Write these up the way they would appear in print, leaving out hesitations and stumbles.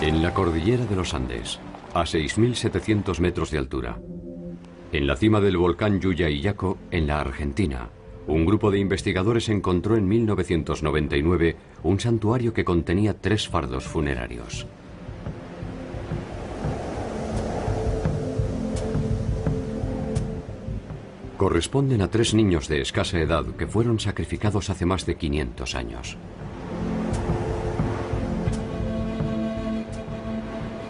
En la cordillera de los Andes, a 6.700 metros de altura, en la cima del volcán Llullaillaco, en la Argentina, un grupo de investigadores encontró en 1999 un santuario que contenía 3 fardos funerarios. Corresponden a 3 niños de escasa edad que fueron sacrificados hace más de 500 años.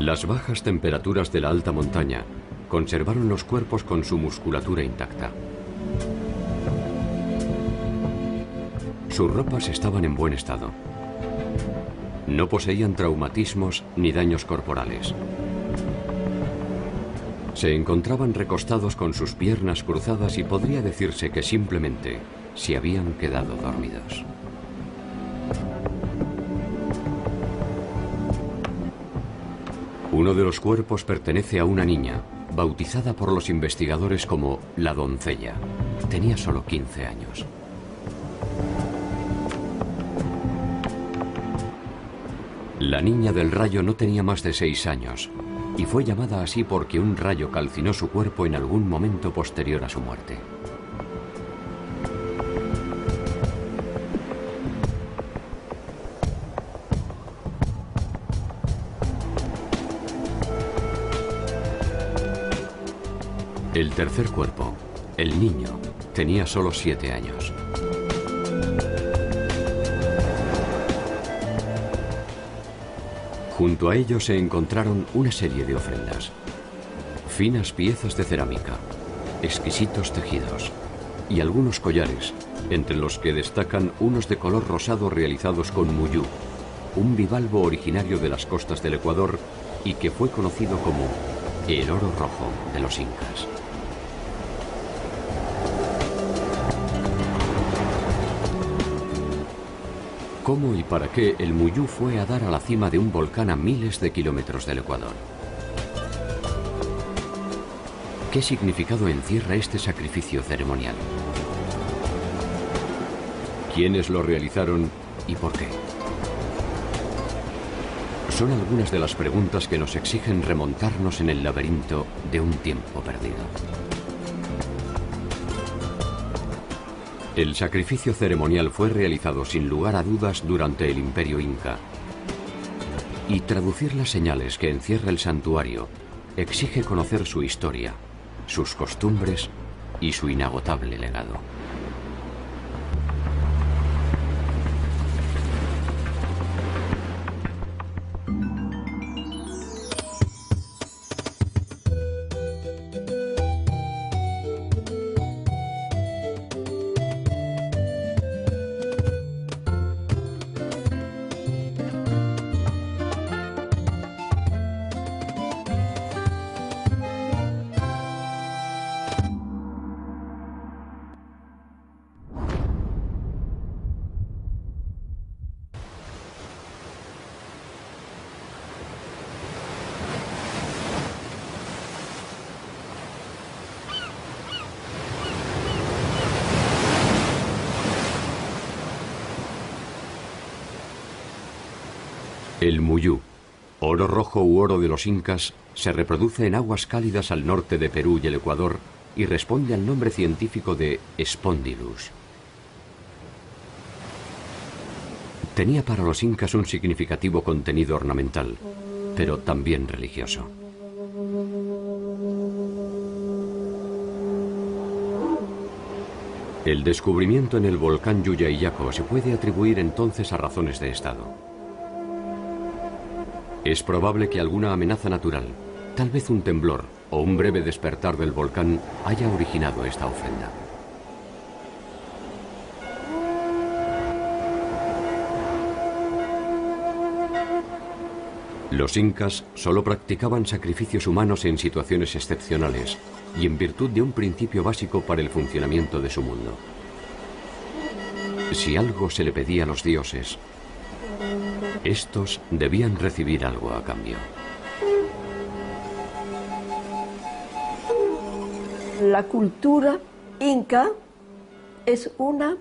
Las bajas temperaturas de la alta montaña conservaron los cuerpos con su musculatura intacta. Sus ropas estaban en buen estado. No poseían traumatismos ni daños corporales. Se encontraban recostados con sus piernas cruzadas y podría decirse que simplemente se habían quedado dormidos. Uno de los cuerpos pertenece a una niña, bautizada por los investigadores como la doncella. Tenía solo 15 años. La niña del rayo no tenía más de 6 años y fue llamada así porque un rayo calcinó su cuerpo en algún momento posterior a su muerte. El tercer cuerpo, el niño, tenía solo 7 años. Junto a ellos se encontraron una serie de ofrendas, finas piezas de cerámica, exquisitos tejidos y algunos collares, entre los que destacan unos de color rosado realizados con muyú, un bivalvo originario de las costas del Ecuador y que fue conocido como el oro rojo de los incas. ¿Cómo y para qué el muyú fue a dar a la cima de un volcán a miles de kilómetros del Ecuador? ¿Qué significado encierra este sacrificio ceremonial? ¿Quiénes lo realizaron y por qué? Son algunas de las preguntas que nos exigen remontarnos en el laberinto de un tiempo perdido. El sacrificio ceremonial fue realizado sin lugar a dudas durante el Imperio Inca. Y traducir las señales que encierra el santuario exige conocer su historia, sus costumbres y su inagotable legado. El muyú, oro rojo u oro de los incas, se reproduce en aguas cálidas al norte de Perú y el Ecuador y responde al nombre científico de Spondylus. Tenía para los incas un significativo contenido ornamental, pero también religioso. El descubrimiento en el volcán Llullaillaco se puede atribuir entonces a razones de estado. Es probable que alguna amenaza natural, tal vez un temblor o un breve despertar del volcán, haya originado esta ofrenda. Los incas solo practicaban sacrificios humanos en situaciones excepcionales y en virtud de un principio básico para el funcionamiento de su mundo. Si algo se le pedía a los dioses, estos debían recibir algo a cambio. La cultura inca es una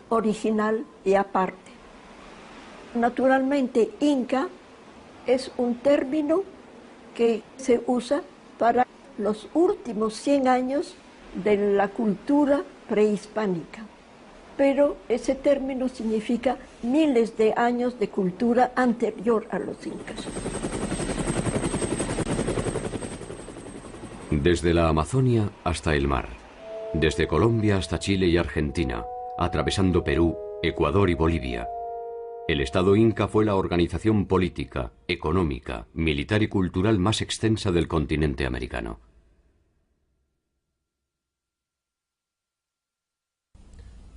original y aparte. Naturalmente, Inca es un término que se usa para los últimos 100 años de la cultura prehispánica. Pero ese término significa miles de años de cultura anterior a los incas. Desde la Amazonia hasta el mar, desde Colombia hasta Chile y Argentina, atravesando Perú, Ecuador y Bolivia, el Estado Inca fue la organización política, económica, militar y cultural más extensa del continente americano.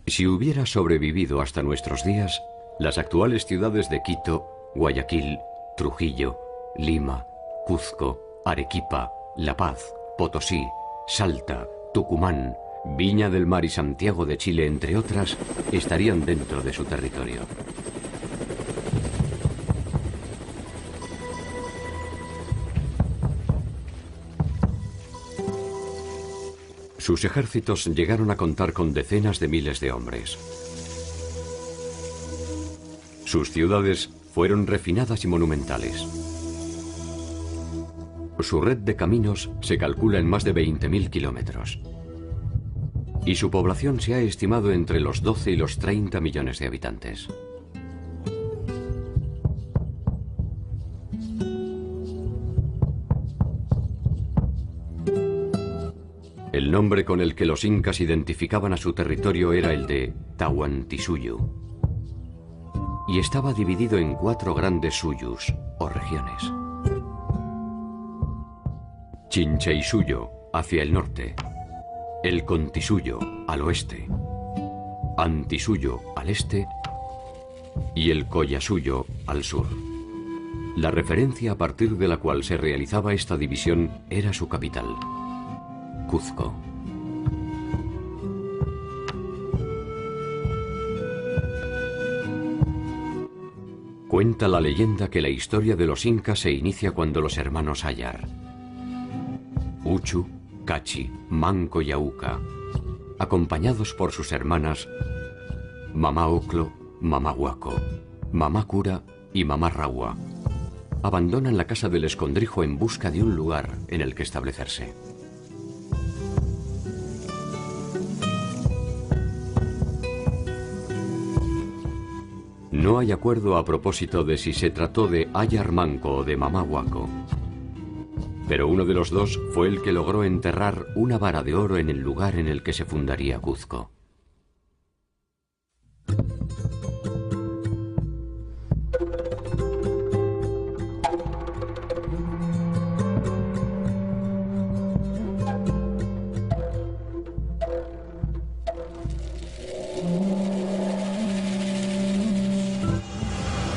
Si hubiera sobrevivido hasta nuestros días, las actuales ciudades de Quito, Guayaquil, Trujillo, Lima, Cuzco, Arequipa, La Paz, Potosí, Salta, Tucumán, Viña del Mar y Santiago de Chile, entre otras, estarían dentro de su territorio. Sus ejércitos llegaron a contar con decenas de miles de hombres. Sus ciudades fueron refinadas y monumentales. Su red de caminos se calcula en más de 20.000 kilómetros. Y su población se ha estimado entre los 12 y los 30 millones de habitantes. El nombre con el que los incas identificaban a su territorio era el de Tahuantinsuyo, y estaba dividido en 4 grandes suyus, o regiones. Chincheysuyo, hacia el norte, el Contisuyo, al oeste, Antisuyo, al este, y el Collasuyo, al sur. La referencia a partir de la cual se realizaba esta división era su capital, Cuzco. Cuenta la leyenda que la historia de los incas se inicia cuando los hermanos Ayar, Uchu, Cachi, Manco y Auca, acompañados por sus hermanas Mamá Oclo, Mamá Huaco, Mamá Cura y Mamá Raua, abandonan la casa del escondrijo en busca de un lugar en el que establecerse. No hay acuerdo a propósito de si se trató de Ayar Manco o de Mamá Huaco, pero uno de los dos fue el que logró enterrar una vara de oro en el lugar en el que se fundaría Cuzco.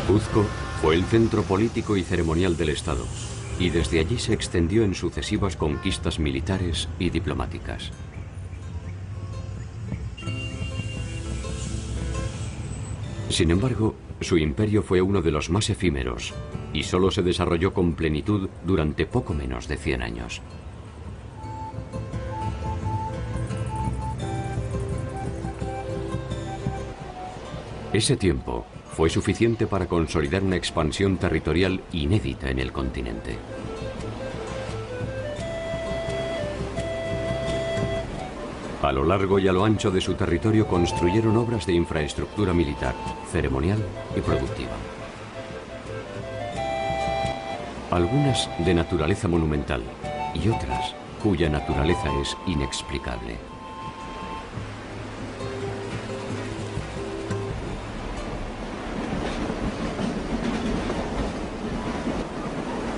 Cuzco fue el centro político y ceremonial del Estado, y desde allí se extendió en sucesivas conquistas militares y diplomáticas. Sin embargo, su imperio fue uno de los más efímeros, y solo se desarrolló con plenitud durante poco menos de 100 años. Ese tiempo fue suficiente para consolidar una expansión territorial inédita en el continente. A lo largo y a lo ancho de su territorio construyeron obras de infraestructura militar, ceremonial y productiva. Algunas de naturaleza monumental y otras cuya naturaleza es inexplicable.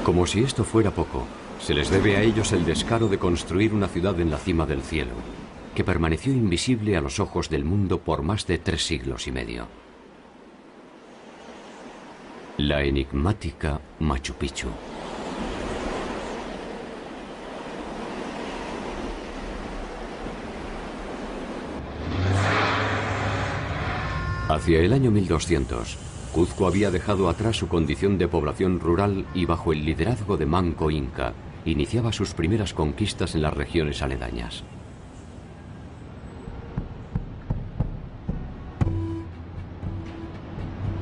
Como si esto fuera poco, se les debe a ellos el descaro de construir una ciudad en la cima del cielo, que permaneció invisible a los ojos del mundo por más de 3 siglos y medio. La enigmática Machu Picchu. Hacia el año 1200, Cuzco había dejado atrás su condición de población rural y bajo el liderazgo de Manco Inca, iniciaba sus primeras conquistas en las regiones aledañas.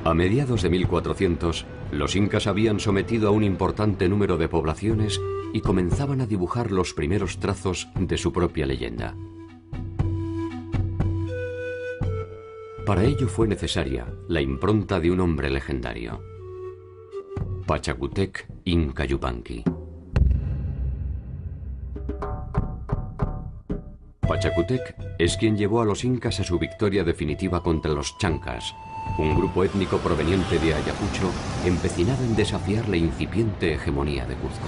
A mediados de 1400, los incas habían sometido a un importante número de poblaciones y comenzaban a dibujar los primeros trazos de su propia leyenda. Para ello fue necesaria la impronta de un hombre legendario: Pachacútec Inca Yupanqui. Pachacútec es quien llevó a los incas a su victoria definitiva contra los chancas, un grupo étnico proveniente de Ayacucho empecinado en desafiar la incipiente hegemonía de Cuzco.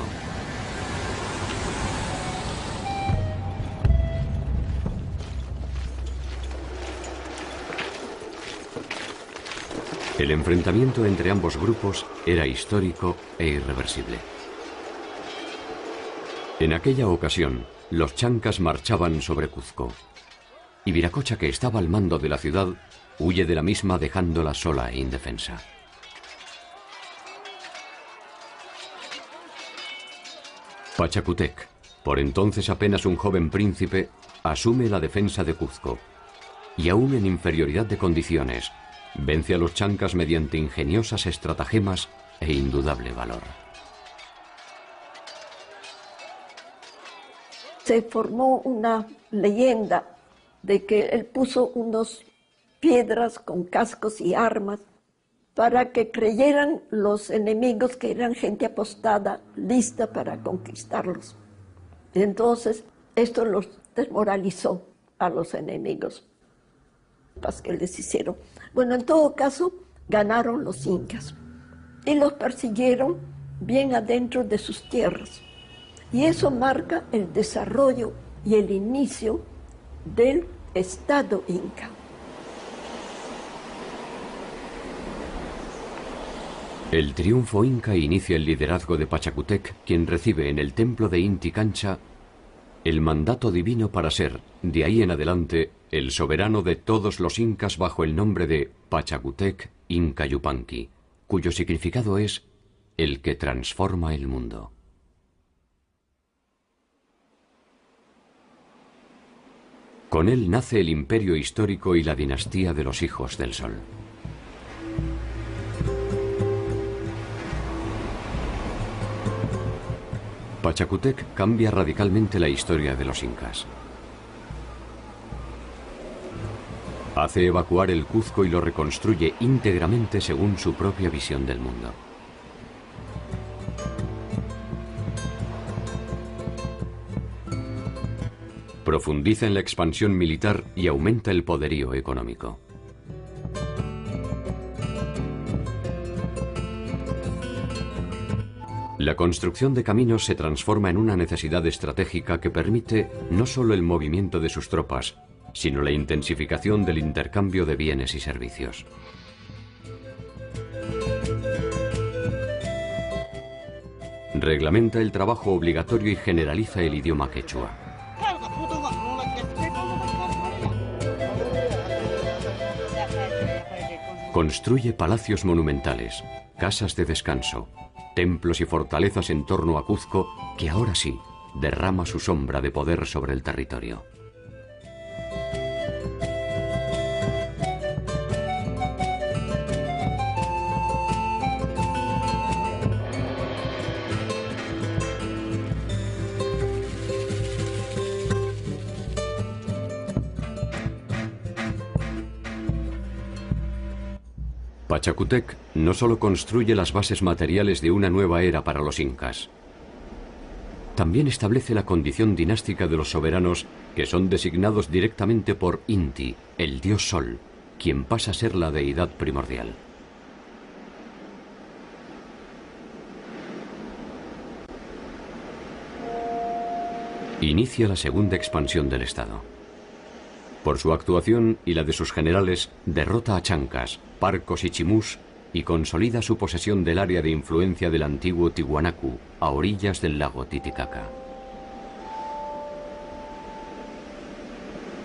El enfrentamiento entre ambos grupos era histórico e irreversible. En aquella ocasión, los chancas marchaban sobre Cuzco, y Viracocha, que estaba al mando de la ciudad, huye de la misma dejándola sola e indefensa. Pachacútec, por entonces apenas un joven príncipe, asume la defensa de Cuzco, y aún en inferioridad de condiciones, vence a los chancas mediante ingeniosas estratagemas e indudable valor. Se formó una leyenda de que él puso unas piedras con cascos y armas para que creyeran los enemigos que eran gente apostada, lista para conquistarlos. Entonces, esto los desmoralizó a los enemigos que les hicieron. Bueno, en todo caso, ganaron los incas y los persiguieron bien adentro de sus tierras. Y eso marca el desarrollo y el inicio del Estado inca. El triunfo inca inicia el liderazgo de Pachacútec, quien recibe en el templo de Inti Cancha el mandato divino para ser, de ahí en adelante, el soberano de todos los incas bajo el nombre de Pachacútec Inca Yupanqui, cuyo significado es el que transforma el mundo. Con él nace el imperio histórico y la dinastía de los Hijos del Sol. Pachacútec cambia radicalmente la historia de los incas. Hace evacuar el Cuzco y lo reconstruye íntegramente según su propia visión del mundo. Profundiza en la expansión militar y aumenta el poderío económico. La construcción de caminos se transforma en una necesidad estratégica que permite no solo el movimiento de sus tropas, sino la intensificación del intercambio de bienes y servicios. Reglamenta el trabajo obligatorio y generaliza el idioma quechua. Construye palacios monumentales, casas de descanso, templos y fortalezas en torno a Cuzco, que ahora sí derrama su sombra de poder sobre el territorio. Pachacútec no solo construye las bases materiales de una nueva era para los incas, también establece la condición dinástica de los soberanos que son designados directamente por Inti, el dios Sol, quien pasa a ser la deidad primordial. Inicia la segunda expansión del Estado. Por su actuación y la de sus generales, derrota a chancas, parcos y chimús y consolida su posesión del área de influencia del antiguo Tiwanaku, a orillas del lago Titicaca.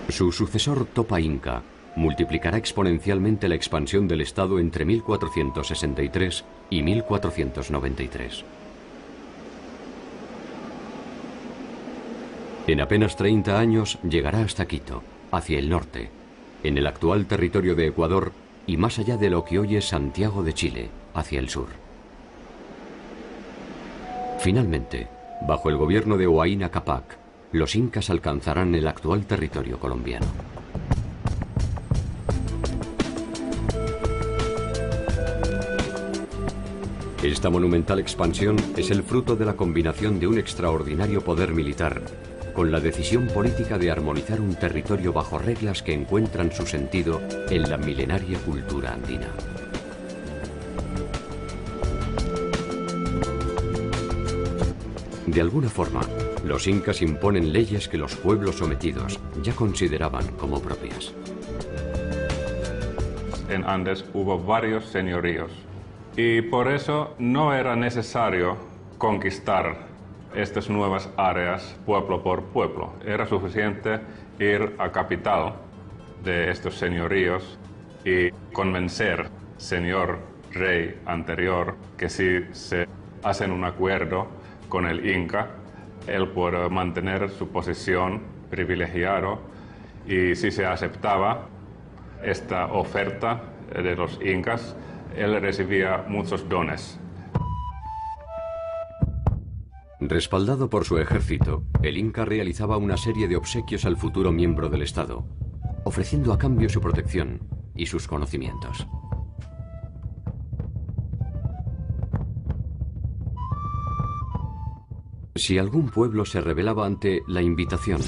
Su sucesor Topa Inca multiplicará exponencialmente la expansión del Estado entre 1463 y 1493. En apenas 30 años llegará hasta Quito, hacia el norte, en el actual territorio de Ecuador, y más allá de lo que hoy es Santiago de Chile, hacia el sur. Finalmente, bajo el gobierno de Huayna Cápac, los incas alcanzarán el actual territorio colombiano. Esta monumental expansión es el fruto de la combinación de un extraordinario poder militar con la decisión política de armonizar un territorio bajo reglas que encuentran su sentido en la milenaria cultura andina. De alguna forma, los incas imponen leyes que los pueblos sometidos ya consideraban como propias. En Andes hubo varios señoríos y por eso no era necesario conquistar estas nuevas áreas pueblo por pueblo. Era suficiente ir a capital de estos señoríos y convencer señor rey anterior que si se hacen un acuerdo con el Inca, él puede mantener su posición privilegiada, y si se aceptaba esta oferta de los incas, él recibía muchos dones. Respaldado por su ejército, el Inca realizaba una serie de obsequios al futuro miembro del Estado, ofreciendo a cambio su protección y sus conocimientos. Si algún pueblo se rebelaba ante la invitación,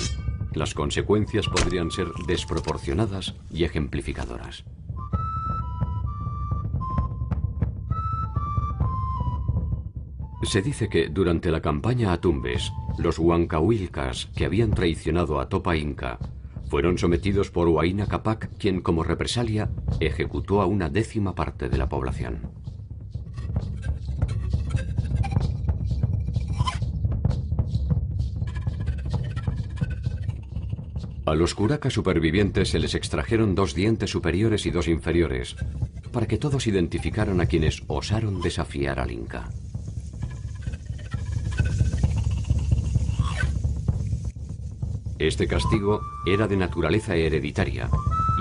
las consecuencias podrían ser desproporcionadas y ejemplificadoras. Se dice que durante la campaña a Tumbes, los huancahuilcas que habían traicionado a Topa Inca fueron sometidos por Huayna Cápac, quien como represalia ejecutó a una 10ª parte de la población. A los curacas supervivientes se les extrajeron 2 dientes superiores y 2 inferiores, para que todos identificaran a quienes osaron desafiar al Inca. Este castigo era de naturaleza hereditaria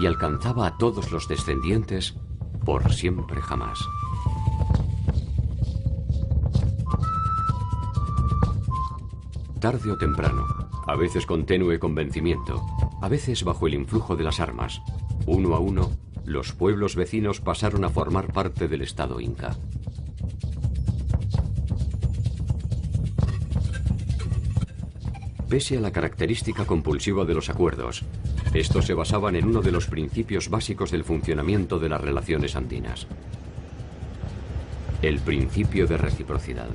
y alcanzaba a todos los descendientes por siempre jamás. Tarde o temprano, a veces con tenue convencimiento, a veces bajo el influjo de las armas, uno a uno, los pueblos vecinos pasaron a formar parte del Estado Inca. Pese a la característica compulsiva de los acuerdos, estos se basaban en uno de los principios básicos del funcionamiento de las relaciones andinas: el principio de reciprocidad.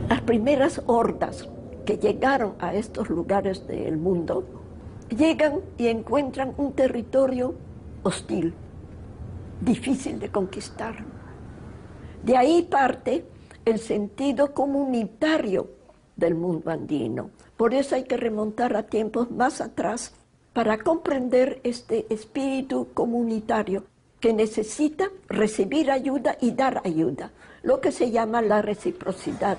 Las primeras hordas que llegaron a estos lugares del mundo llegan y encuentran un territorio hostil, difícil de conquistar. De ahí parte el sentido comunitario del mundo andino. Por eso hay que remontar a tiempos más atrás para comprender este espíritu comunitario que necesita recibir ayuda y dar ayuda, lo que se llama la reciprocidad.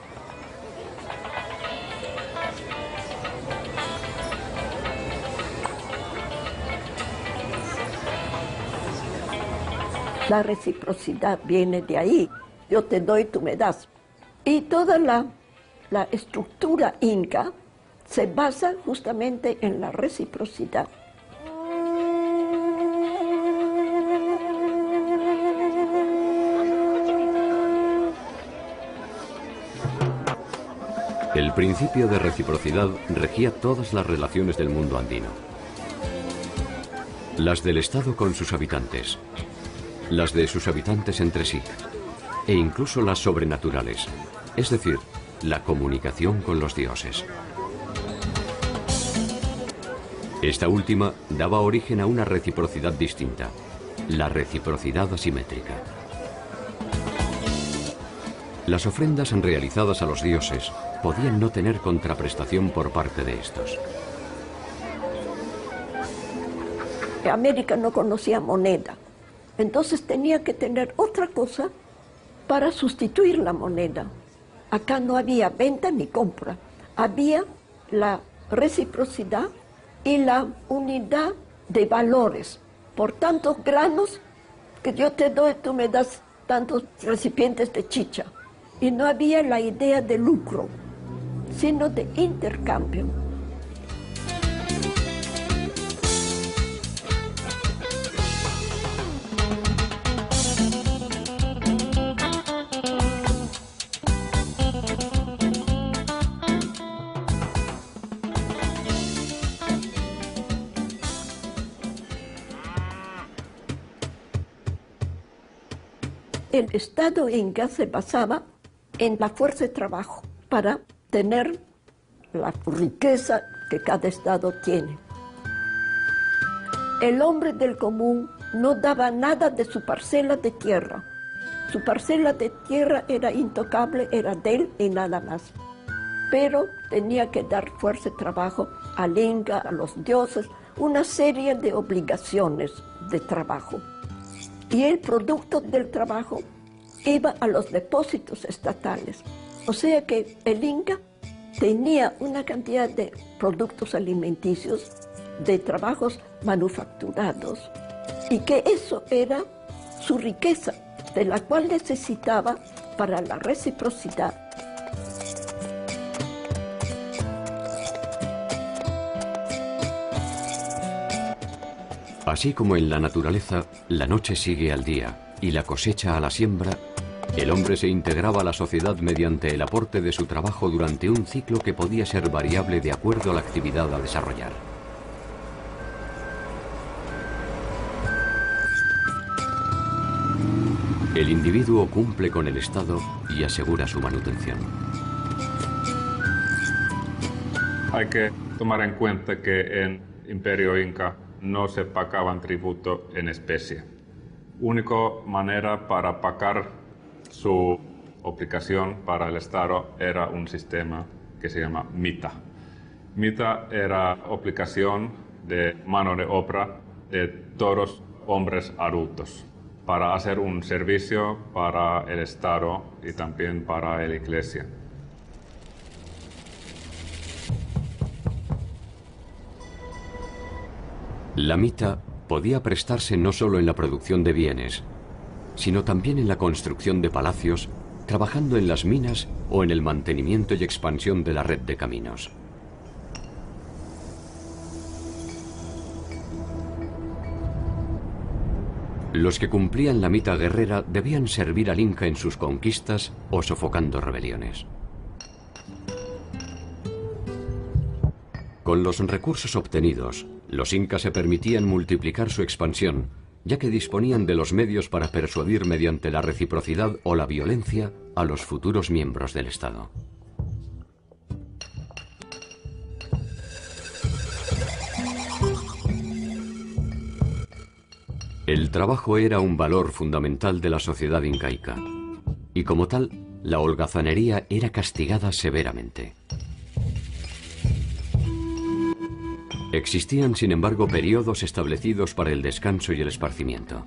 La reciprocidad viene de ahí. Yo te doy, tú me das. Y toda la estructura inca se basa justamente en la reciprocidad. El principio de reciprocidad regía todas las relaciones del mundo andino. Las del Estado con sus habitantes, las de sus habitantes entre sí, e incluso las sobrenaturales, es decir, la comunicación con los dioses. Esta última daba origen a una reciprocidad distinta, la reciprocidad asimétrica. Las ofrendas realizadas a los dioses podían no tener contraprestación por parte de estos. América no conocía moneda, entonces tenía que tener otra cosa para sustituir la moneda. Acá no había venta ni compra, había la reciprocidad y la unidad de valores. Por tantos granos que yo te doy, tú me das tantos recipientes de chicha. Y no había la idea de lucro, sino de intercambio. El Estado inca se basaba en la fuerza de trabajo para tener la riqueza que cada estado tiene. El hombre del común no daba nada de su parcela de tierra. Su parcela de tierra era intocable, era de él y nada más. Pero tenía que dar fuerza de trabajo al inca, a los dioses, una serie de obligaciones de trabajo. Y el producto del trabajo iba a los depósitos estatales. O sea que el Inca tenía una cantidad de productos alimenticios, de trabajos manufacturados, y que eso era su riqueza, de la cual necesitaba para la reciprocidad. Así como en la naturaleza, la noche sigue al día y la cosecha a la siembra, el hombre se integraba a la sociedad mediante el aporte de su trabajo durante un ciclo que podía ser variable de acuerdo a la actividad a desarrollar. El individuo cumple con el Estado y asegura su manutención. Hay que tomar en cuenta que en Imperio Inca no se pagaban tributo en especie. Única manera para pagar su obligación para el Estado era un sistema que se llama mita. Mita era obligación de mano de obra de todos hombres adultos para hacer un servicio para el Estado y también para la Iglesia. La mita podía prestarse no solo en la producción de bienes, sino también en la construcción de palacios, trabajando en las minas o en el mantenimiento y expansión de la red de caminos. Los que cumplían la mita guerrera debían servir al Inca en sus conquistas o sofocando rebeliones. Con los recursos obtenidos, los incas se permitían multiplicar su expansión, ya que disponían de los medios para persuadir mediante la reciprocidad o la violencia a los futuros miembros del Estado. El trabajo era un valor fundamental de la sociedad incaica, y como tal, la holgazanería era castigada severamente. Existían, sin embargo, periodos establecidos para el descanso y el esparcimiento.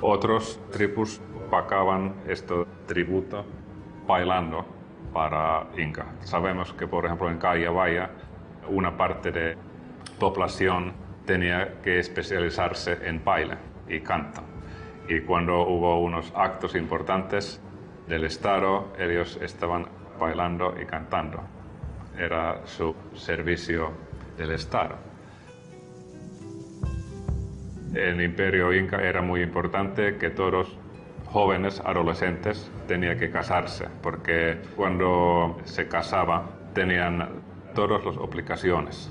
Otros tribus pagaban este tributo bailando para Inca. Sabemos que, por ejemplo, en Callabaya, una parte de población tenía que especializarse en baile y canto. Y cuando hubo unos actos importantes del Estado, ellos estaban bailando y cantando. Era su servicio del Estado. En el Imperio Inca era muy importante que todos jóvenes, adolescentes, tenían que casarse, porque cuando se casaban tenían todas las obligaciones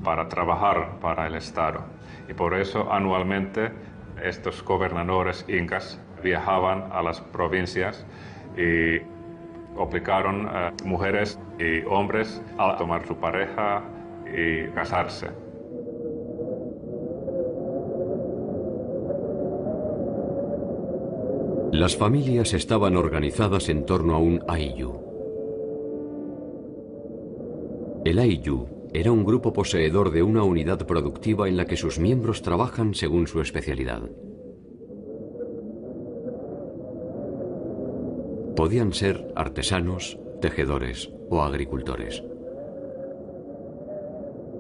para trabajar para el Estado. Y por eso anualmente estos gobernadores incas viajaban a las provincias y obligaron a mujeres y hombres a tomar su pareja y casarse. Las familias estaban organizadas en torno a un ayllu. El ayllu era un grupo poseedor de una unidad productiva en la que sus miembros trabajan según su especialidad. Podían ser artesanos, tejedores o agricultores.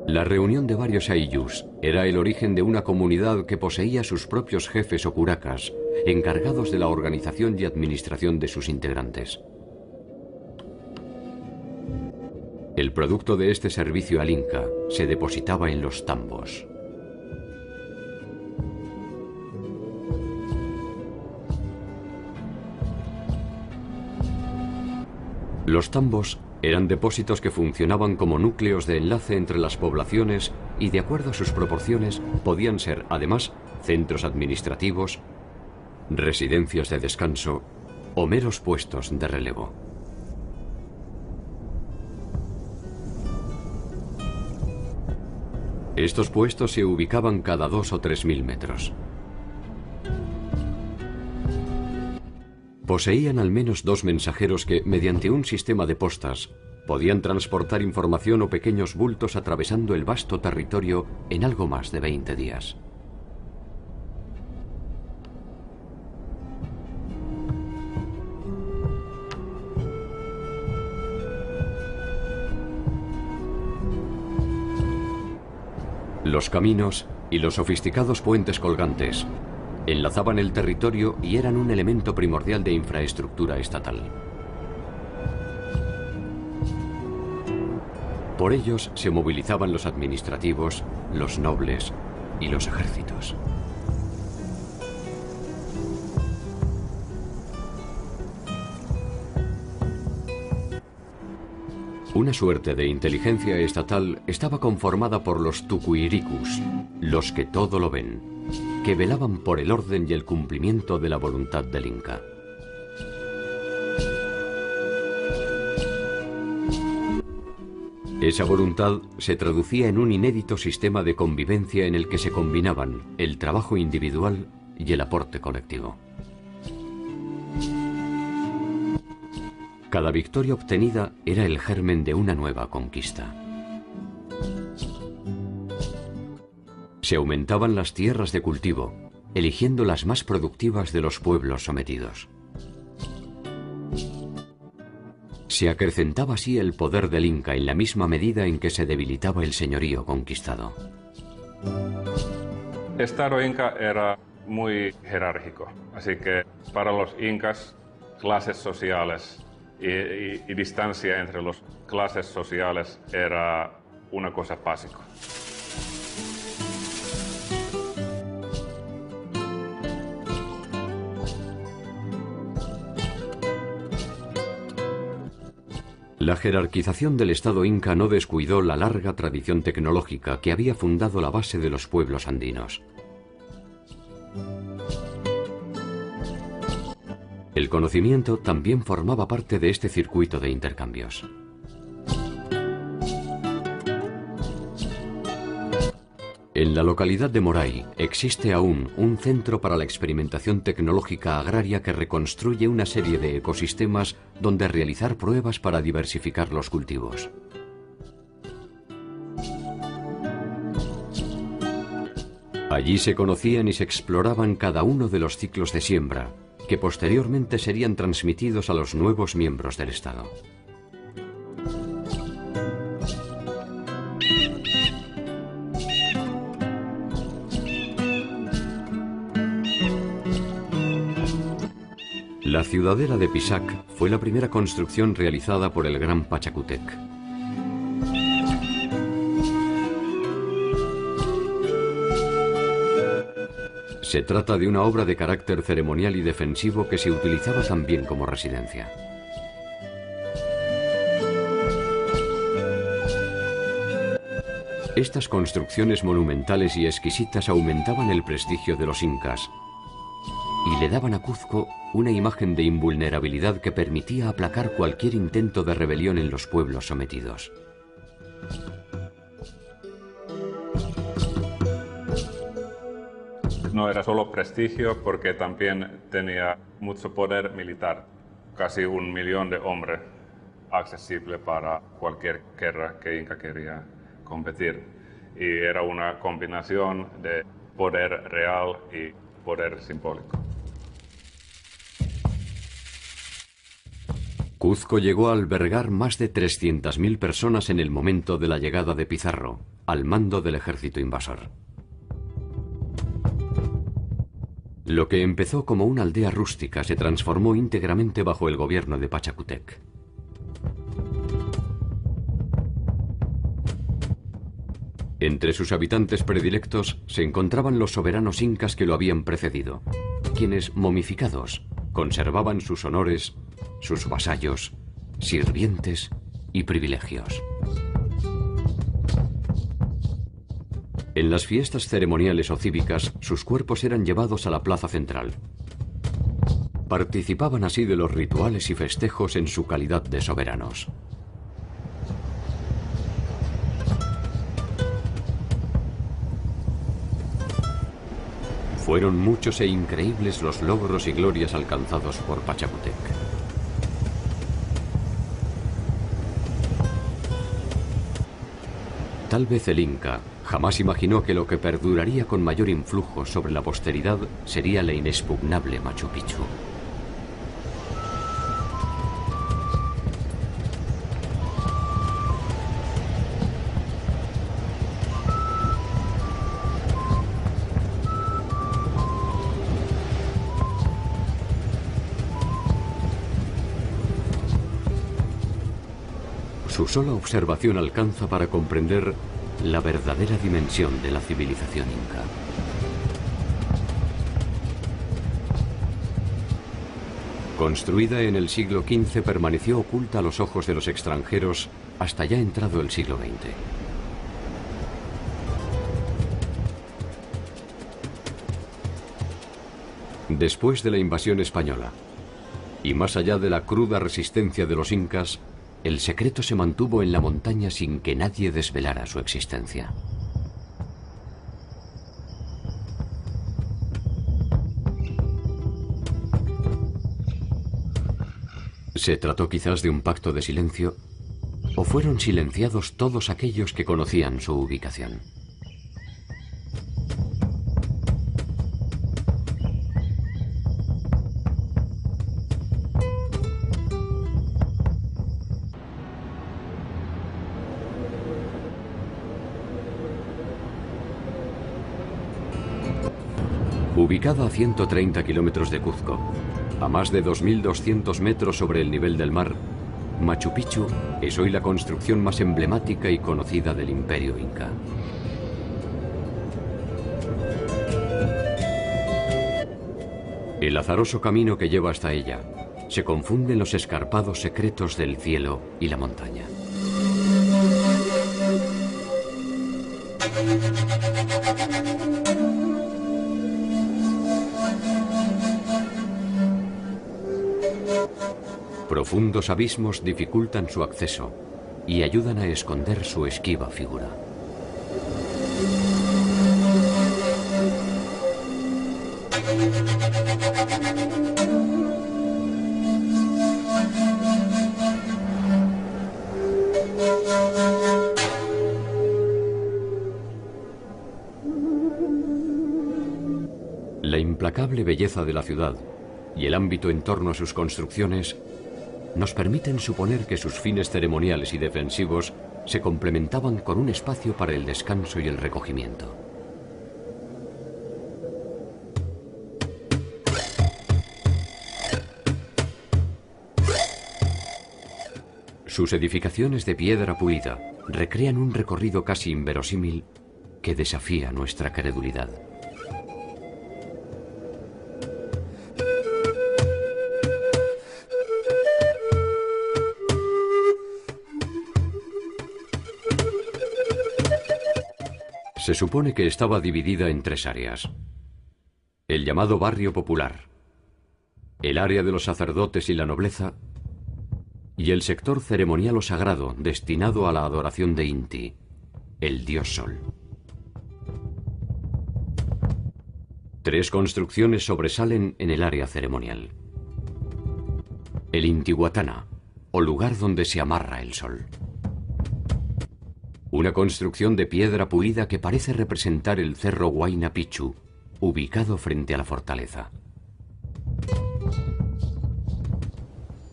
La reunión de varios ayllus era el origen de una comunidad que poseía sus propios jefes o curacas, encargados de la organización y administración de sus integrantes. El producto de este servicio al Inca se depositaba en los tambos. Los tambos eran depósitos que funcionaban como núcleos de enlace entre las poblaciones y, de acuerdo a sus proporciones, podían ser, además, centros administrativos, residencias de descanso o meros puestos de relevo. Estos puestos se ubicaban cada 2 o 3 mil metros. Poseían al menos 2 mensajeros que, mediante un sistema de postas, podían transportar información o pequeños bultos atravesando el vasto territorio en algo más de 20 días. Los caminos y los sofisticados puentes colgantes enlazaban el territorio y eran un elemento primordial de infraestructura estatal. Por ellos se movilizaban los administrativos, los nobles y los ejércitos. Una suerte de inteligencia estatal estaba conformada por los tucuiricus, los que todo lo ven, que velaban por el orden y el cumplimiento de la voluntad del Inca. Esa voluntad se traducía en un inédito sistema de convivencia en el que se combinaban el trabajo individual y el aporte colectivo. Cada victoria obtenida era el germen de una nueva conquista. Se aumentaban las tierras de cultivo, eligiendo las más productivas de los pueblos sometidos. Se acrecentaba así el poder del Inca en la misma medida en que se debilitaba el señorío conquistado. El Estado Inca era muy jerárquico, así que para los incas, clases sociales y distancia entre las clases sociales era una cosa básica. La jerarquización del Estado Inca no descuidó la larga tradición tecnológica que había fundado la base de los pueblos andinos. El conocimiento también formaba parte de este circuito de intercambios. En la localidad de Moray existe aún un centro para la experimentación tecnológica agraria que reconstruye una serie de ecosistemas donde realizar pruebas para diversificar los cultivos. Allí se conocían y se exploraban cada uno de los ciclos de siembra, que posteriormente serían transmitidos a los nuevos miembros del Estado. La ciudadela de Pisac fue la primera construcción realizada por el gran Pachacútec. Se trata de una obra de carácter ceremonial y defensivo que se utilizaba también como residencia. Estas construcciones monumentales y exquisitas aumentaban el prestigio de los incas y le daban a Cuzco una imagen de invulnerabilidad que permitía aplacar cualquier intento de rebelión en los pueblos sometidos. no era solo prestigio, porque también tenía mucho poder militar, casi 1 millón de hombres accesible para cualquier guerra que Inca quería competir. Y era una combinación de poder real y poder simbólico. Cuzco llegó a albergar más de 300.000 personas en el momento de la llegada de Pizarro, al mando del ejército invasor. Lo que empezó como una aldea rústica se transformó íntegramente bajo el gobierno de Pachacútec. Entre sus habitantes predilectos se encontraban los soberanos incas que lo habían precedido, quienes, momificados, conservaban sus honores, sus vasallos, sirvientes y privilegios. En las fiestas ceremoniales o cívicas, sus cuerpos eran llevados a la plaza central. Participaban así de los rituales y festejos en su calidad de soberanos. Fueron muchos e increíbles los logros y glorias alcanzados por Pachacútec. Tal vez el Inca jamás imaginó que lo que perduraría con mayor influjo sobre la posteridad sería la inexpugnable Machu Picchu. Su sola observación alcanza para comprender la verdadera dimensión de la civilización inca. Construida en el siglo XV, permaneció oculta a los ojos de los extranjeros hasta ya entrado el siglo XX. Después de la invasión española, y más allá de la cruda resistencia de los incas, el secreto se mantuvo en la montaña sin que nadie desvelara su existencia. ¿Se trató quizás de un pacto de silencio? ¿O fueron silenciados todos aquellos que conocían su ubicación? Ubicada a 130 kilómetros de Cuzco, a más de 2.200 metros sobre el nivel del mar, Machu Picchu es hoy la construcción más emblemática y conocida del Imperio Inca. El azaroso camino que lleva hasta ella se confunde en los escarpados secretos del cielo y la montaña. Profundos abismos dificultan su acceso y ayudan a esconder su esquiva figura. La implacable belleza de la ciudad y el ámbito en torno a sus construcciones nos permiten suponer que sus fines ceremoniales y defensivos se complementaban con un espacio para el descanso y el recogimiento. Sus edificaciones de piedra pulida recrean un recorrido casi inverosímil que desafía nuestra credulidad. Se supone que estaba dividida en 3 áreas. El llamado barrio popular, el área de los sacerdotes y la nobleza, y el sector ceremonial o sagrado destinado a la adoración de Inti, el dios Sol. Tres construcciones sobresalen en el área ceremonial. El Intihuatana, o lugar donde se amarra el sol. Una construcción de piedra pulida que parece representar el cerro Huayna Picchu, ubicado frente a la fortaleza.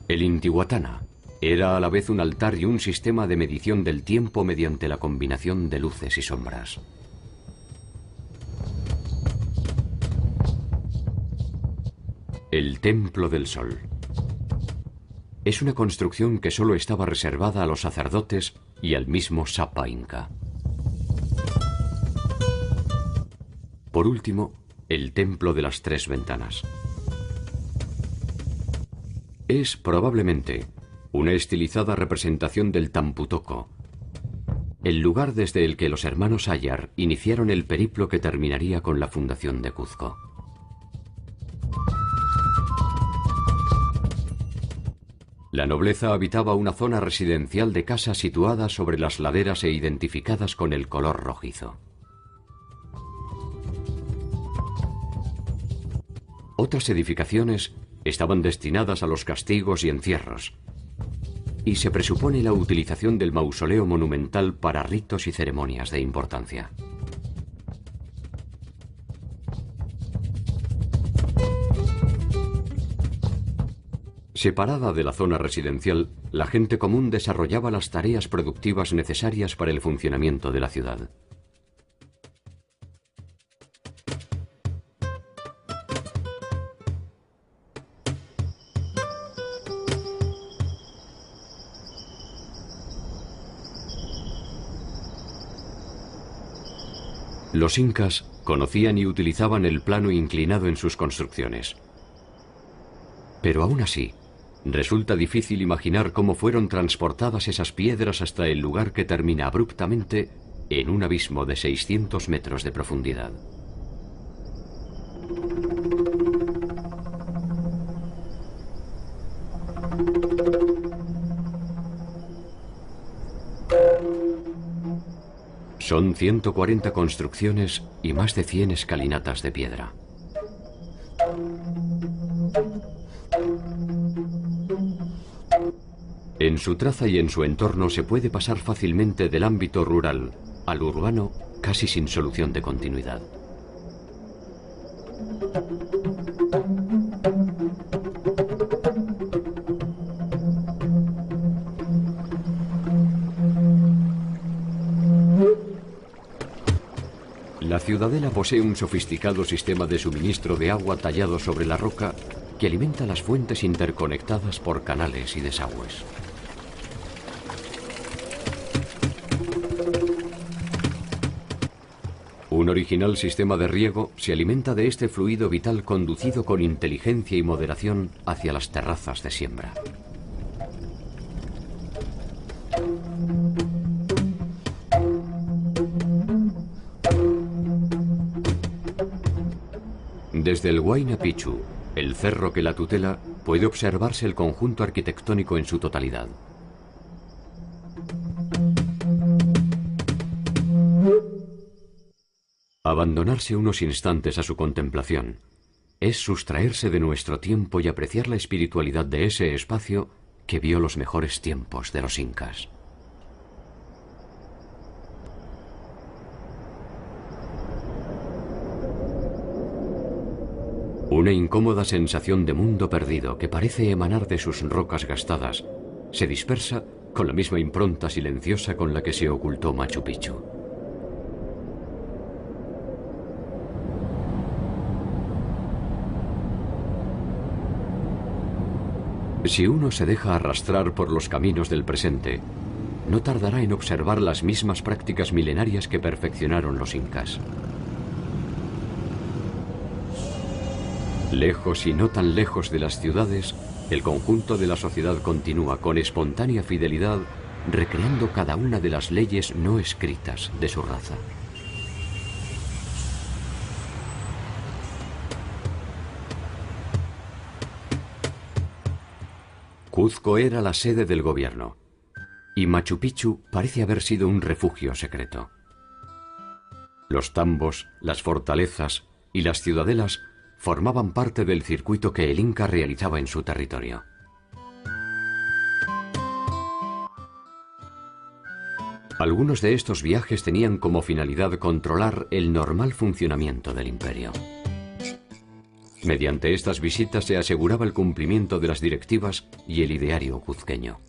El Intihuatana era a la vez un altar y un sistema de medición del tiempo mediante la combinación de luces y sombras. El Templo del Sol. Es una construcción que solo estaba reservada a los sacerdotes y al mismo Sapa Inca. Por último, el Templo de las Tres Ventanas. Es probablemente una estilizada representación del Tampu-Tocco, el lugar desde el que los hermanos Ayar iniciaron el periplo que terminaría con la fundación de Cuzco. La nobleza habitaba una zona residencial de casas situadas sobre las laderas e identificadas con el color rojizo. Otras edificaciones estaban destinadas a los castigos y encierros, y se presupone la utilización del mausoleo monumental para ritos y ceremonias de importancia. Separada de la zona residencial, la gente común desarrollaba las tareas productivas necesarias para el funcionamiento de la ciudad. Los incas conocían y utilizaban el plano inclinado en sus construcciones. Pero aún así, resulta difícil imaginar cómo fueron transportadas esas piedras hasta el lugar que termina abruptamente en un abismo de 600 metros de profundidad. Son 140 construcciones y más de 100 escalinatas de piedra. En su traza y en su entorno se puede pasar fácilmente del ámbito rural al urbano casi sin solución de continuidad. La ciudadela posee un sofisticado sistema de suministro de agua tallado sobre la roca que alimenta las fuentes interconectadas por canales y desagües. Un original sistema de riego se alimenta de este fluido vital conducido con inteligencia y moderación hacia las terrazas de siembra. Desde el Huayna Picchu, el cerro que la tutela, puede observarse el conjunto arquitectónico en su totalidad. Abandonarse unos instantes a su contemplación es sustraerse de nuestro tiempo y apreciar la espiritualidad de ese espacio que vio los mejores tiempos de los incas. Una incómoda sensación de mundo perdido que parece emanar de sus rocas gastadas se dispersa con la misma impronta silenciosa con la que se ocultó Machu Picchu. Si uno se deja arrastrar por los caminos del presente, no tardará en observar las mismas prácticas milenarias que perfeccionaron los incas. Lejos y no tan lejos de las ciudades, el conjunto de la sociedad continúa con espontánea fidelidad recreando cada una de las leyes no escritas de su raza. Cuzco era la sede del gobierno, y Machu Picchu parece haber sido un refugio secreto. Los tambos, las fortalezas y las ciudadelas formaban parte del circuito que el Inca realizaba en su territorio. Algunos de estos viajes tenían como finalidad controlar el normal funcionamiento del imperio. Mediante estas visitas se aseguraba el cumplimiento de las directivas y el ideario cuzqueño.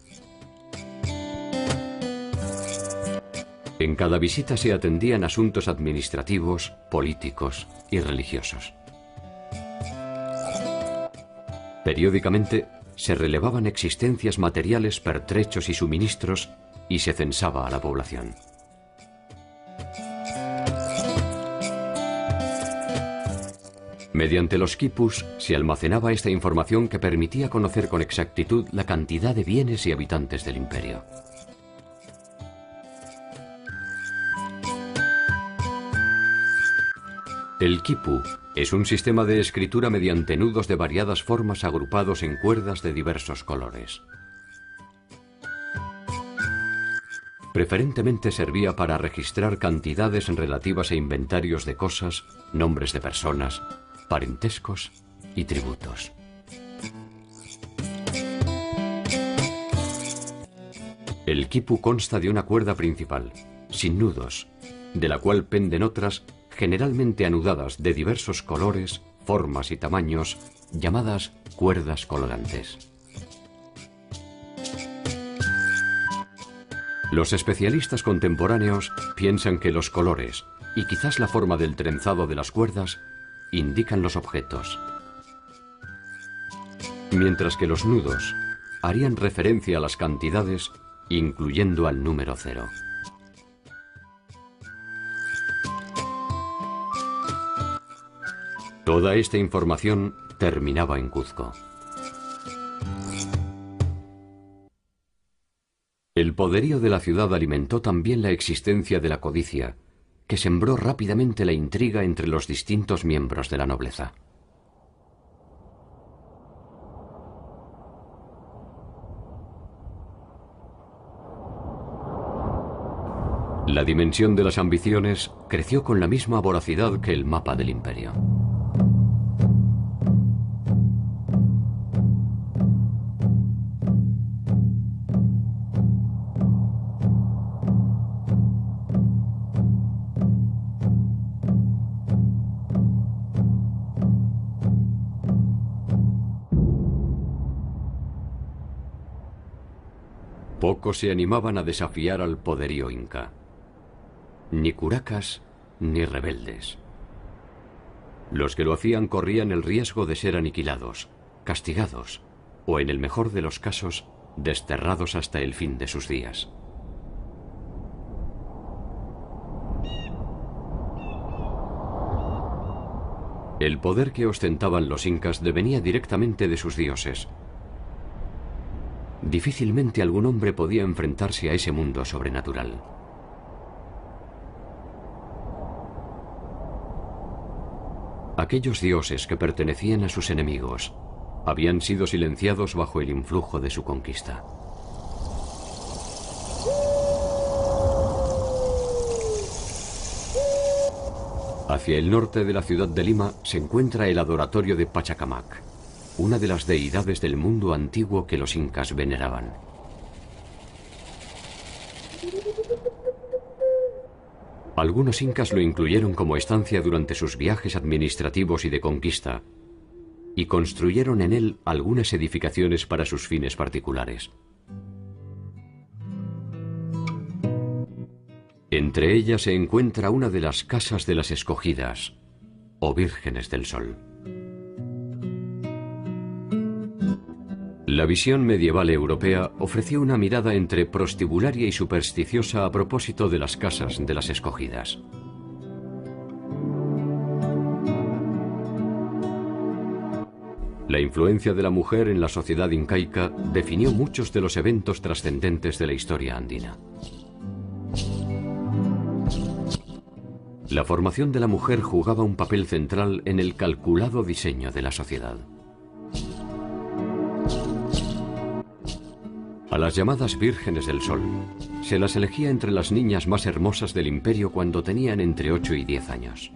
En cada visita se atendían asuntos administrativos, políticos y religiosos. Periódicamente se relevaban existencias materiales, pertrechos y suministros y se censaba a la población. Mediante los quipus se almacenaba esta información que permitía conocer con exactitud la cantidad de bienes y habitantes del imperio. El quipu es un sistema de escritura mediante nudos de variadas formas agrupados en cuerdas de diversos colores. Preferentemente servía para registrar cantidades relativas a inventarios de cosas, nombres de personas, parentescos y tributos. El quipu consta de una cuerda principal, sin nudos, de la cual penden otras generalmente anudadas de diversos colores, formas y tamaños, llamadas cuerdas colgantes. Los especialistas contemporáneos piensan que los colores, y quizás la forma del trenzado de las cuerdas, indican los objetos, mientras que los nudos harían referencia a las cantidades, incluyendo al número 0. Toda esta información terminaba en Cuzco. El poderío de la ciudad alimentó también la existencia de la codicia, que sembró rápidamente la intriga entre los distintos miembros de la nobleza. La dimensión de las ambiciones creció con la misma voracidad que el mapa del imperio. Pocos se animaban a desafiar al poderío inca. Ni curacas ni rebeldes. Los que lo hacían corrían el riesgo de ser aniquilados, castigados o, en el mejor de los casos, desterrados hasta el fin de sus días. El poder que ostentaban los incas devenía directamente de sus dioses. Difícilmente algún hombre podía enfrentarse a ese mundo sobrenatural. Aquellos dioses que pertenecían a sus enemigos habían sido silenciados bajo el influjo de su conquista. Hacia el norte de la ciudad de Lima se encuentra el adoratorio de Pachacamac, una de las deidades del mundo antiguo que los incas veneraban. Algunos incas lo incluyeron como estancia durante sus viajes administrativos y de conquista, y construyeron en él algunas edificaciones para sus fines particulares. Entre ellas se encuentra una de las casas de las escogidas, o vírgenes del sol. La visión medieval europea ofreció una mirada entre prostibularia y supersticiosa a propósito de las casas de las escogidas. La influencia de la mujer en la sociedad incaica definió muchos de los eventos trascendentes de la historia andina. La formación de la mujer jugaba un papel central en el calculado diseño de la sociedad. A las llamadas vírgenes del sol se las elegía entre las niñas más hermosas del imperio cuando tenían entre 8 y 10 años.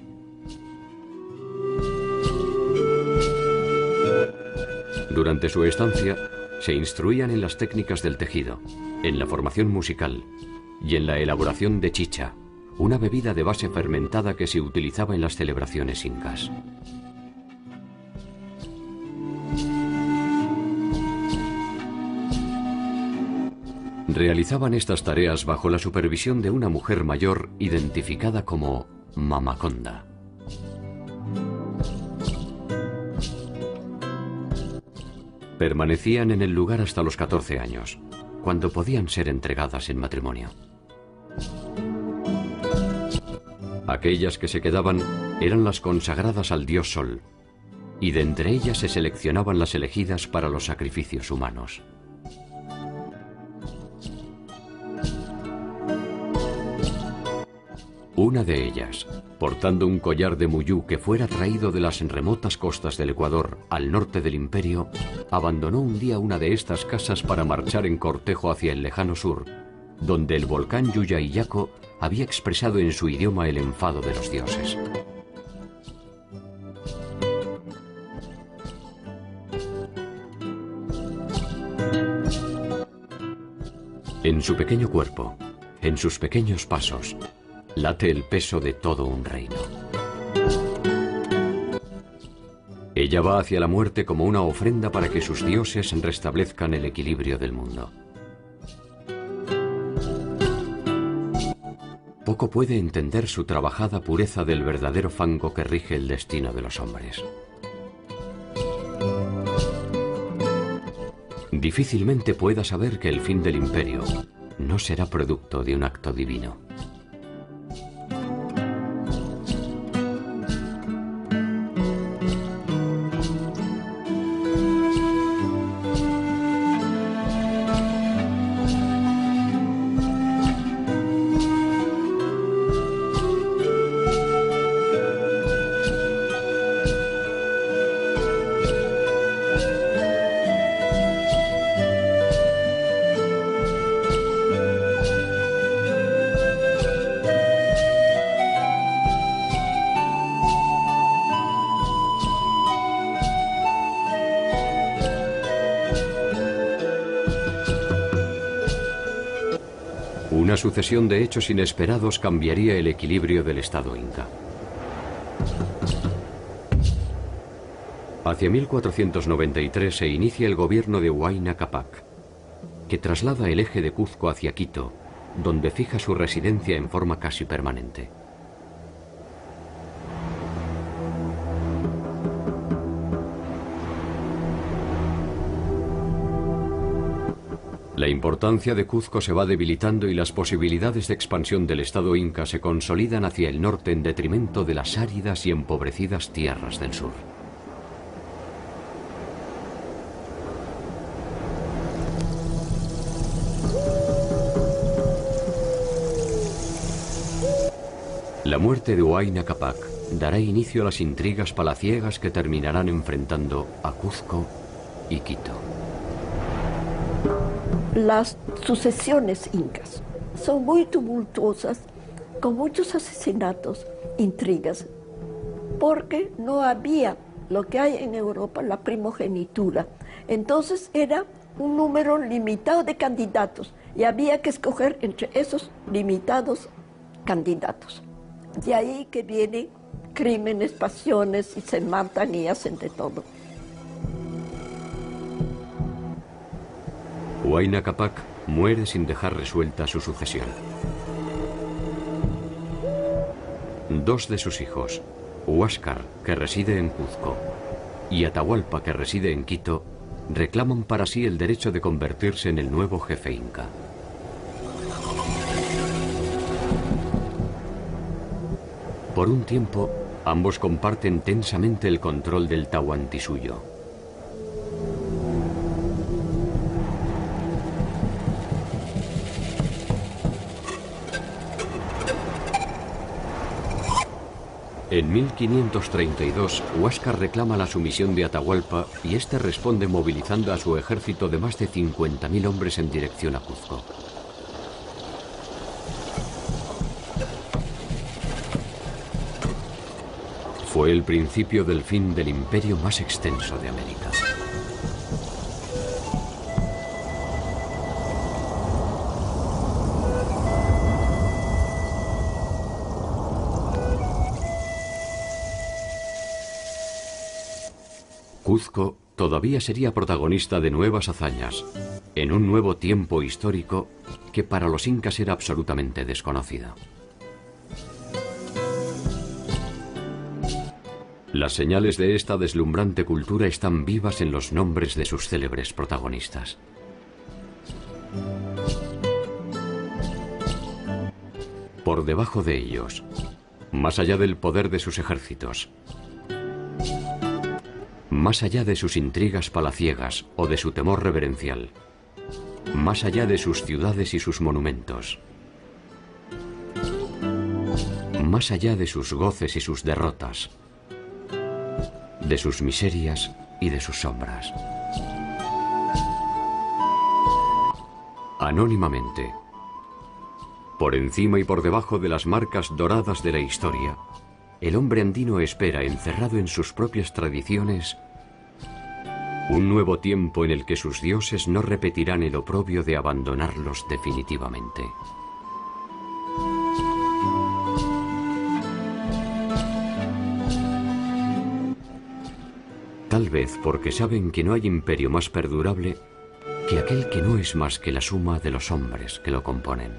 Durante su estancia, se instruían en las técnicas del tejido, en la formación musical y en la elaboración de chicha, una bebida de base fermentada que se utilizaba en las celebraciones incas. Realizaban estas tareas bajo la supervisión de una mujer mayor identificada como Mamaconda. Permanecían en el lugar hasta los 14 años, cuando podían ser entregadas en matrimonio. Aquellas que se quedaban eran las consagradas al dios Sol, y de entre ellas se seleccionaban las elegidas para los sacrificios humanos. Una de ellas, portando un collar de muyú que fuera traído de las remotas costas del Ecuador al norte del imperio, abandonó un día una de estas casas para marchar en cortejo hacia el lejano sur, donde el volcán Yuyayaco había expresado en su idioma el enfado de los dioses. En su pequeño cuerpo, en sus pequeños pasos, late el peso de todo un reino. Ella va hacia la muerte como una ofrenda para que sus dioses restablezcan el equilibrio del mundo. Poco puede entender su trabajada pureza del verdadero fango que rige el destino de los hombres. Difícilmente pueda saber que el fin del imperio no será producto de un acto divino. Una sucesión de hechos inesperados cambiaría el equilibrio del Estado inca. Hacia 1493 se inicia el gobierno de Huayna Cápac, que traslada el eje de Cuzco hacia Quito, donde fija su residencia en forma casi permanente. La importancia de Cuzco se va debilitando y las posibilidades de expansión del Estado inca se consolidan hacia el norte en detrimento de las áridas y empobrecidas tierras del sur. La muerte de Huayna Cápac dará inicio a las intrigas palaciegas que terminarán enfrentando a Cuzco y Quito. Las sucesiones incas son muy tumultuosas, con muchos asesinatos, intrigas, porque no había lo que hay en Europa, la primogenitura. Entonces era un número limitado de candidatos y había que escoger entre esos limitados candidatos. De ahí que vienen crímenes, pasiones y se matan y hacen de todo. Huayna Cápac muere sin dejar resuelta su sucesión. Dos de sus hijos, Huáscar, que reside en Cuzco, y Atahualpa, que reside en Quito, reclaman para sí el derecho de convertirse en el nuevo jefe inca. Por un tiempo, ambos comparten tensamente el control del Tahuantinsuyo. En 1532, Huáscar reclama la sumisión de Atahualpa y este responde movilizando a su ejército de más de 50.000 hombres en dirección a Cuzco. Fue el principio del fin del imperio más extenso de América. Cuzco todavía sería protagonista de nuevas hazañas, en un nuevo tiempo histórico que para los incas era absolutamente desconocido. Las señales de esta deslumbrante cultura están vivas en los nombres de sus célebres protagonistas. Por debajo de ellos, más allá del poder de sus ejércitos, más allá de sus intrigas palaciegas o de su temor reverencial, más allá de sus ciudades y sus monumentos, más allá de sus goces y sus derrotas, de sus miserias y de sus sombras. Anónimamente, por encima y por debajo de las marcas doradas de la historia, el hombre andino espera, encerrado en sus propias tradiciones, un nuevo tiempo en el que sus dioses no repetirán el oprobio de abandonarlos definitivamente. Tal vez porque saben que no hay imperio más perdurable que aquel que no es más que la suma de los hombres que lo componen.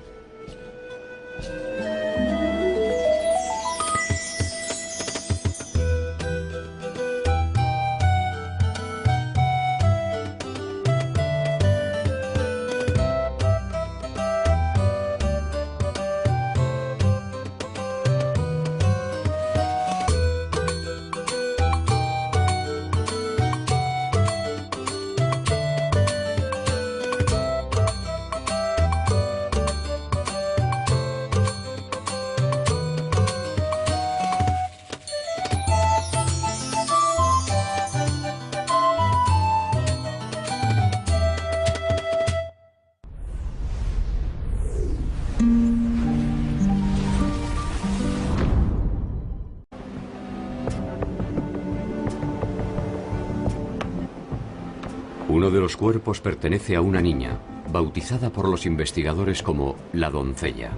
Uno de los cuerpos pertenece a una niña, bautizada por los investigadores como la doncella.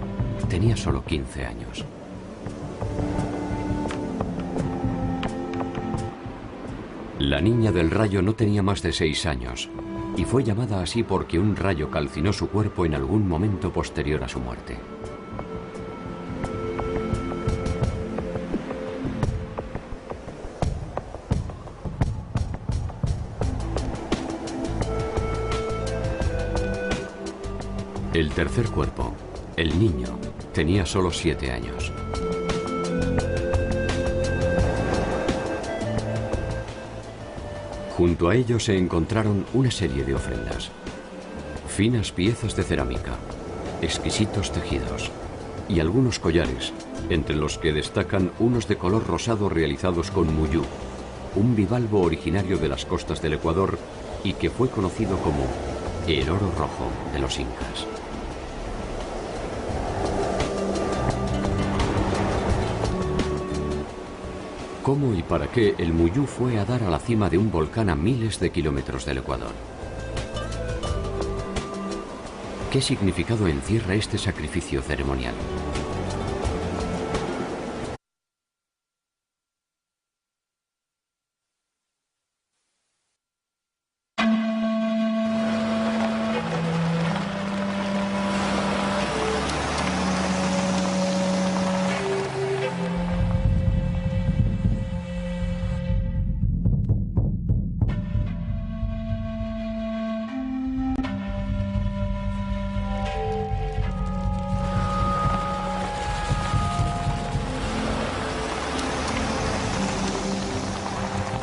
Tenía solo 15 años. La niña del rayo no tenía más de 6 años, y fue llamada así porque un rayo calcinó su cuerpo en algún momento posterior a su muerte. El tercer cuerpo, el niño, tenía solo 7 años. Junto a ellos se encontraron una serie de ofrendas. Finas piezas de cerámica, exquisitos tejidos y algunos collares, entre los que destacan unos de color rosado realizados con muyú, un bivalvo originario de las costas del Ecuador y que fue conocido como el oro rojo de los incas. ¿Cómo y para qué el muyú fue a dar a la cima de un volcán a miles de kilómetros del Ecuador? ¿Qué significado encierra este sacrificio ceremonial?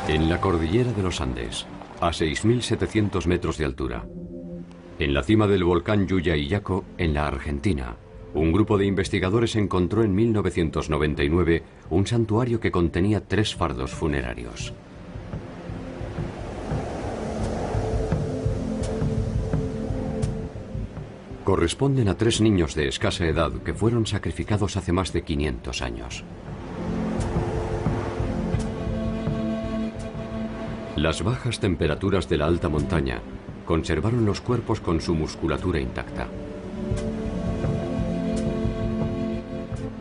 En la cordillera de los Andes, a 6.700 metros de altura, en la cima del volcán Yuyayaco, en la Argentina, un grupo de investigadores encontró en 1999 un santuario que contenía 3 fardos funerarios. Corresponden a 3 niños de escasa edad que fueron sacrificados hace más de 500 años. Las bajas temperaturas de la alta montaña conservaron los cuerpos con su musculatura intacta.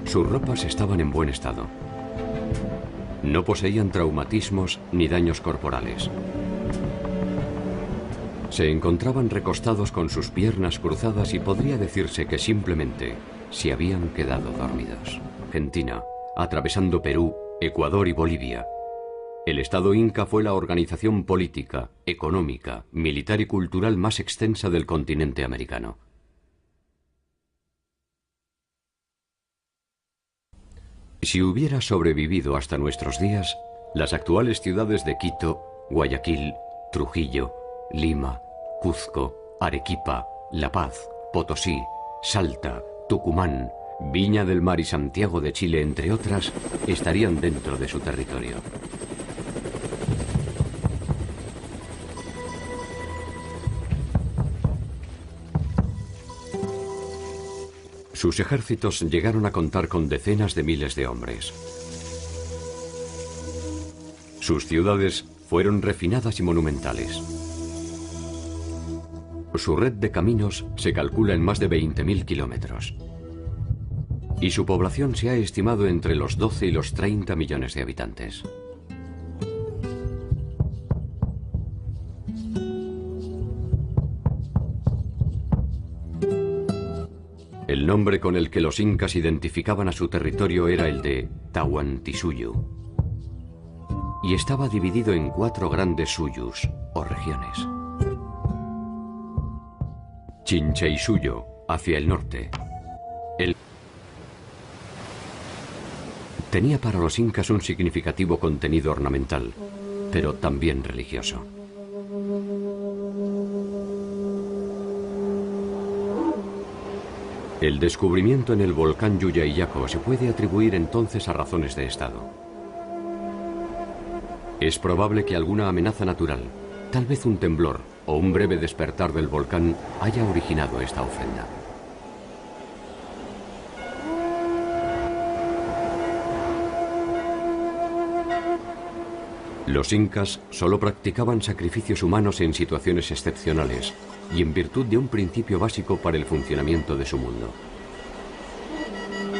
Sus ropas estaban en buen estado. No poseían traumatismos ni daños corporales. Se encontraban recostados con sus piernas cruzadas y podría decirse que simplemente se habían quedado dormidos. Argentina, atravesando Perú, Ecuador y Bolivia. El Estado Inca fue la organización política, económica, militar y cultural más extensa del continente americano. Si hubiera sobrevivido hasta nuestros días, las actuales ciudades de Quito, Guayaquil, Trujillo, Lima, Cuzco, Arequipa, La Paz, Potosí, Salta, Tucumán, Viña del Mar y Santiago de Chile, entre otras, estarían dentro de su territorio. Sus ejércitos llegaron a contar con decenas de miles de hombres. Sus ciudades fueron refinadas y monumentales. Su red de caminos se calcula en más de 20.000 kilómetros. Y su población se ha estimado entre los 12 y los 30 millones de habitantes. El nombre con el que los incas identificaban a su territorio era el de Tahuantinsuyo, y estaba dividido en 4 grandes suyus, o regiones. Chincheysuyo, hacia el norte. Tenía para los incas un significativo contenido ornamental, pero también religioso. El descubrimiento en el volcán Yuyayaco se puede atribuir entonces a razones de estado. Es probable que alguna amenaza natural, tal vez un temblor o un breve despertar del volcán, haya originado esta ofrenda. Los incas solo practicaban sacrificios humanos en situaciones excepcionales y en virtud de un principio básico para el funcionamiento de su mundo.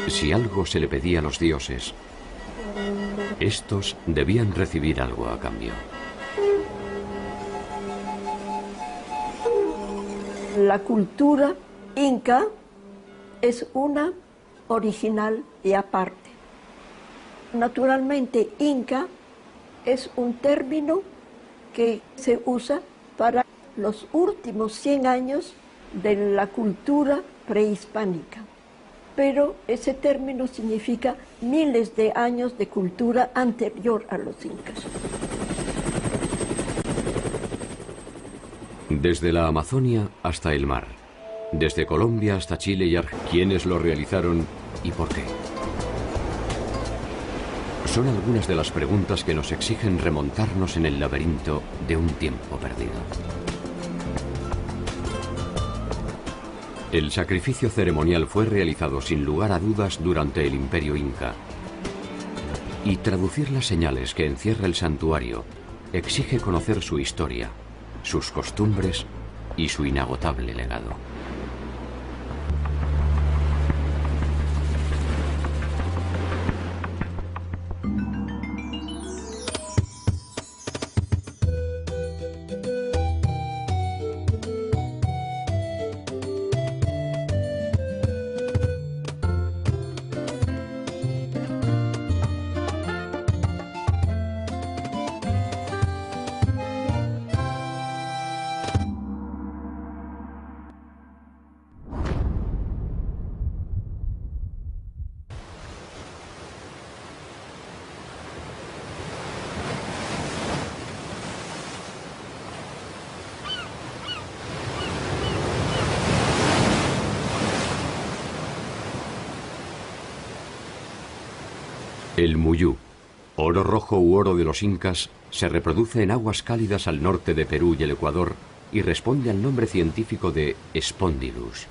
Si algo se le pedía a los dioses, estos debían recibir algo a cambio. La cultura inca es una original y aparte. Naturalmente, inca es un término que se usa para los últimos 100 años de la cultura prehispánica. Pero ese término significa miles de años de cultura anterior a los incas. Desde la Amazonia hasta el mar, desde Colombia hasta Chile y Argentina, ¿quiénes lo realizaron y por qué? Son algunas de las preguntas que nos exigen remontarnos en el laberinto de un tiempo perdido. El sacrificio ceremonial fue realizado sin lugar a dudas durante el Imperio Inca. Y traducir las señales que encierra el santuario exige conocer su historia, sus costumbres y su inagotable legado. El muyú, oro rojo u oro de los incas, se reproduce en aguas cálidas al norte de Perú y el Ecuador y responde al nombre científico de Spondylus.